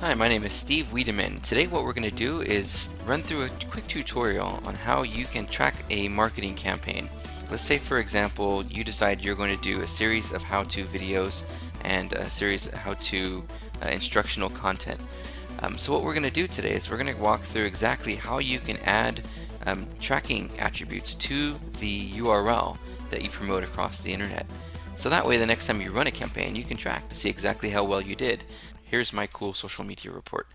Hi, my name is Steve Wiideman. Today what we're going to do is run through a quick tutorial on how you can track a marketing campaign. Let's say, for example, you decide you're going to do a series of how-to videos and a series of how-to instructional content. So what we're going to do today is we're going to walk through exactly how you can add tracking attributes to the URL that you promote across the internet. So that way the next time you run a campaign you can track to see exactly how well you did. Here's my cool social media report.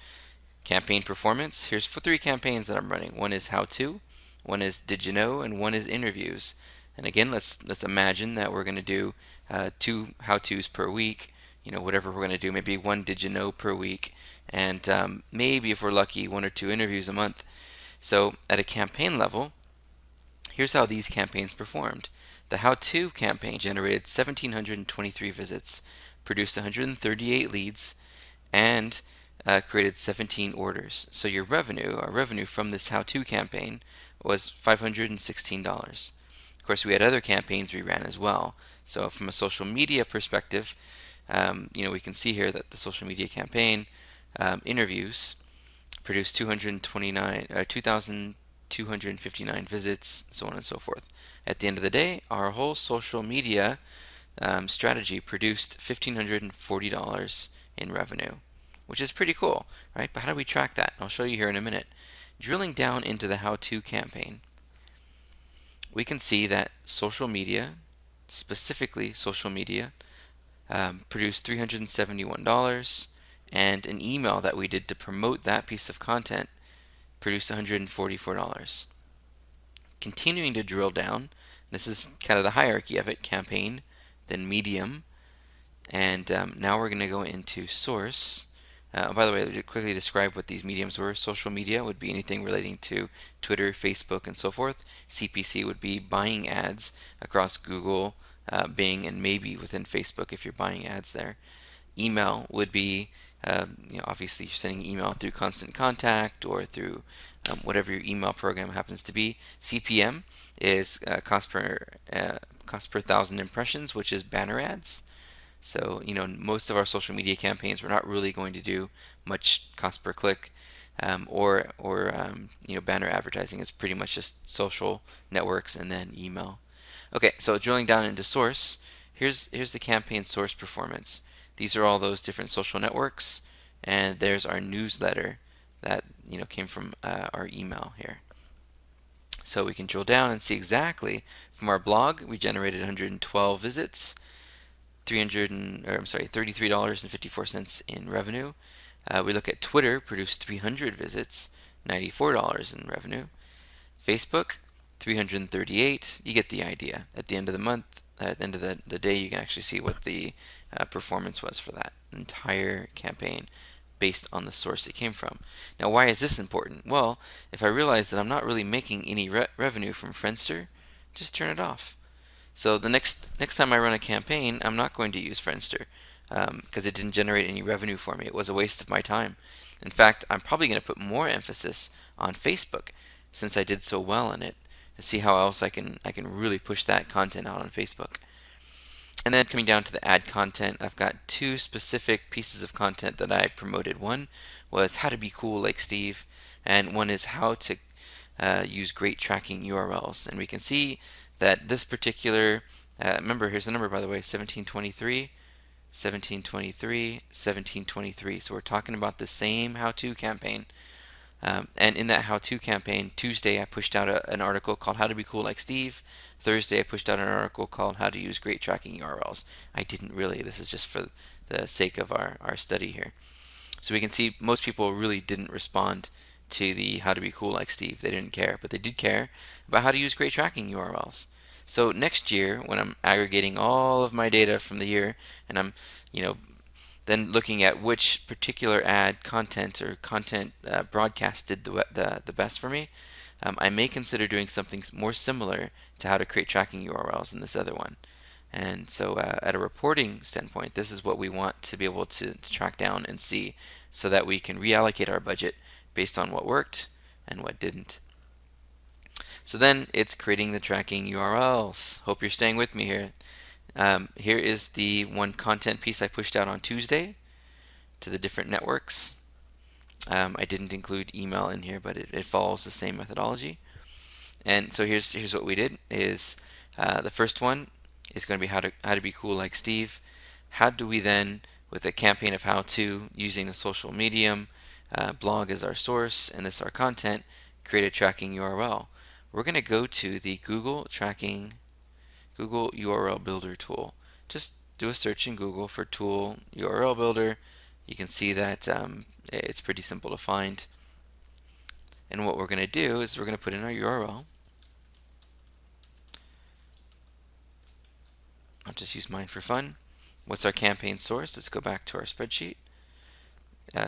Campaign performance. Here's for 3 campaigns that I'm running. One is how to, one is did you know, and one is interviews. And again, let's imagine that we're going to do 2 how-tos per week. Whatever we're going to do, maybe 1 did you know per week, and maybe if we're lucky, 1 or 2 interviews a month. So at a campaign level, here's how these campaigns performed. The how-to campaign generated 1,723 visits, produced 138 leads, and created 17 orders. So our revenue from this how-to campaign was $516. Of course, we had other campaigns we ran as well. So from a social media perspective, we can see here that the social media campaign interviews produced 2,259 visits, so on and so forth. At the end of the day, our whole social media strategy produced $1,540 in revenue, which is pretty cool, right? But how do we track that? I'll show you here in a minute. Drilling down into the how-to campaign, we can see that social media, specifically social media, produced $371, and an email that we did to promote that piece of content produced $144. Continuing to drill down, this is kind of the hierarchy of it: campaign, then medium, and now we're going to go into source. By the way, to quickly describe what these mediums were: social media would be anything relating to Twitter, Facebook, and so forth. CPC would be buying ads across Google, Bing, and maybe within Facebook if you're buying ads there. Email would be, obviously you're sending email through Constant Contact or through whatever your email program happens to be. CPM is cost per 1,000 impressions, which is banner ads. So, most of our social media campaigns, we're not really going to do much cost per click or banner advertising. It's pretty much just social networks and then email. Okay, so drilling down into source, here's the campaign source performance. These are all those different social networks, and there's our newsletter that came from our email here. So we can drill down and see exactly from our blog we generated 112 visits, $33.54 in revenue. We look at Twitter, produced 300 visits, $94 in revenue. Facebook, 338. You get the idea. At the end of the month, at the end of the day, you can actually see what the performance was for that entire campaign based on the source it came from. Now, why is this important? Well, if I realize that I'm not really making any revenue from Friendster, just turn it off. So the next time I run a campaign, I'm not going to use Friendster because it didn't generate any revenue for me. It was a waste of my time. In fact, I'm probably going to put more emphasis on Facebook since I did so well in it, to see how else I can really push that content out on Facebook. And then coming down to the ad content, I've got 2 specific pieces of content that I promoted. One was how to be cool like Steve, and one is how to use great tracking URLs. And we can see that this particular, remember, here's the number, by the way, 1723, 1723, 1723. So we're talking about the same how-to campaign. And in that how-to campaign, Tuesday I pushed out an article called How to Be Cool Like Steve. Thursday I pushed out an article called How to Use Great Tracking URLs. I didn't really. This is just for the sake of our study here. So we can see most people really didn't respond to the How to Be Cool Like Steve. They didn't care, but they did care about how to use great tracking URLs. So next year, when I'm aggregating all of my data from the year, and I'm, then looking at which particular ad content or content broadcast did the best for me, I may consider doing something more similar to how to create tracking URLs in this other one. And so at a reporting standpoint, this is what we want to be able to track down and see so that we can reallocate our budget based on what worked and what didn't. So then it's creating the tracking URLs. Hope you're staying with me here. Here is the one content piece I pushed out on Tuesday to the different networks. I didn't include email in here, but it follows the same methodology. And so here's what we did is the first one is going to be how to be cool like Steve. How do we then, with a campaign of how to, using the social medium, blog as our source, and this our content, create a tracking URL. We're going to go to the Google URL Builder tool. Just do a search in Google for tool URL Builder. You can see that it's pretty simple to find. And what we're going to do is we're going to put in our URL. I'll just use mine for fun. What's our campaign source? Let's go back to our spreadsheet.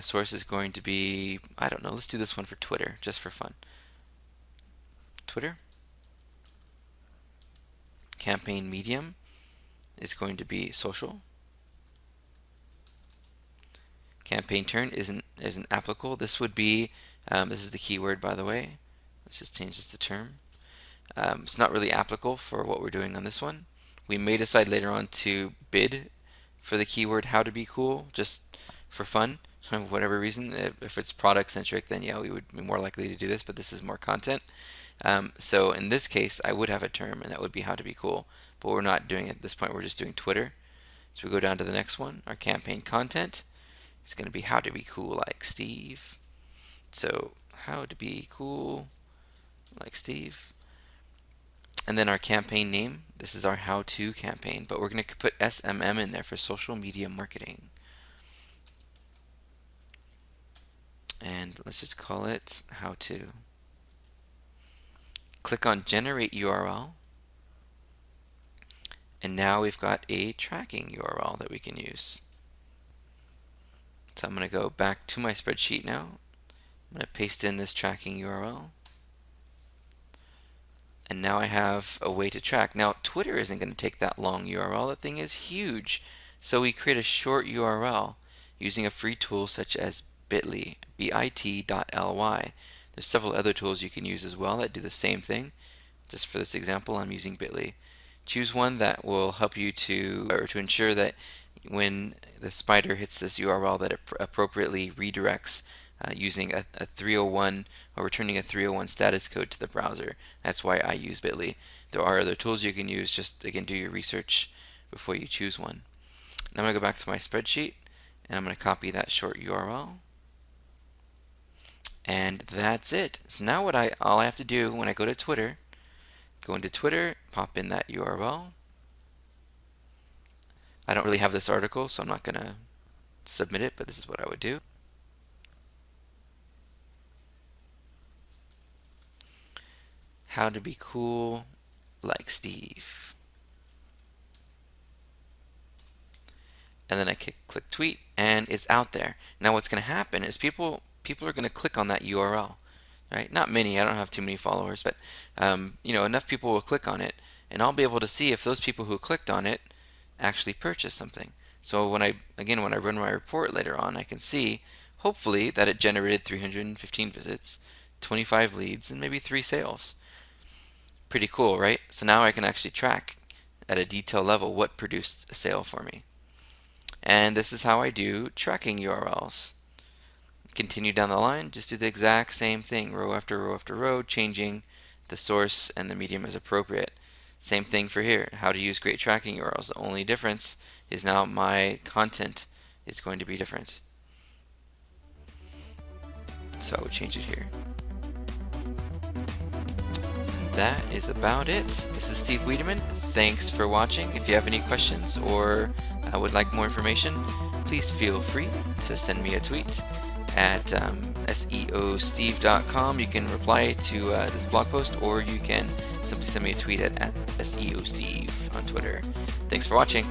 Source is going to be, I don't know, let's do this one for Twitter, just for fun. Twitter. Campaign medium is going to be social. Campaign term isn't applicable. This would be, this is the keyword, by the way. Let's just change this to term. It's not really applicable for what we're doing on this one. We may decide later on to bid for the keyword how to be cool, just for fun, for whatever reason. If it's product centric, then yeah, we would be more likely to do this, but this is more content. So in this case, I would have a term, and that would be how to be cool, but we're not doing it at this point. We're just doing Twitter. So we go down to the next one. Our campaign content is going to be how to be cool like Steve. So how to be cool like Steve. And then our campaign name, this is our how-to campaign, but we're going to put SMM in there for social media marketing. And let's just call it how-to. Click on generate URL. And now we've got a tracking URL that we can use. So I'm going to go back to my spreadsheet now. I'm going to paste in this tracking URL. And now I have a way to track. Now Twitter isn't going to take that long URL. That thing is huge. So we create a short URL using a free tool such as bit.ly, bit.ly. There's several other tools you can use as well that do the same thing. Just for this example, I'm using bit.ly. Choose one that will help you to ensure that when the spider hits this URL that it appropriately redirects using a 301 or returning a 301 status code to the browser. That's why I use bit.ly. There are other tools you can use. Just again, do your research before you choose one. Now I'm going to go back to my spreadsheet and I'm going to copy that short URL. And that's it. So now all I have to do when I go to Twitter, go into Twitter, pop in that URL. I don't really have this article, so I'm not going to submit it, but this is what I would do. How to be cool like Steve. And then I click tweet, and it's out there. Now what's going to happen is people are going to click on that URL, right? Not many. I don't have too many followers, but enough people will click on it, and I'll be able to see if those people who clicked on it actually purchased something. So when I run my report later on, I can see hopefully that it generated 315 visits, 25 leads, and maybe 3 sales. Pretty cool, right? So now I can actually track at a detail level what produced a sale for me. And this is how I do tracking URLs. Continue down the line, just do the exact same thing, row after row after row, changing the source and the medium as appropriate. Same thing for here, how to use great tracking URLs. The only difference is now my content is going to be different. So I would change it here. That is about it. This is Steve Wiideman. Thanks for watching. If you have any questions or would like more information, please feel free to send me a tweet at seosteve.com. You can reply to this blog post, or you can simply send me a tweet at seosteve on Twitter. Thanks for watching.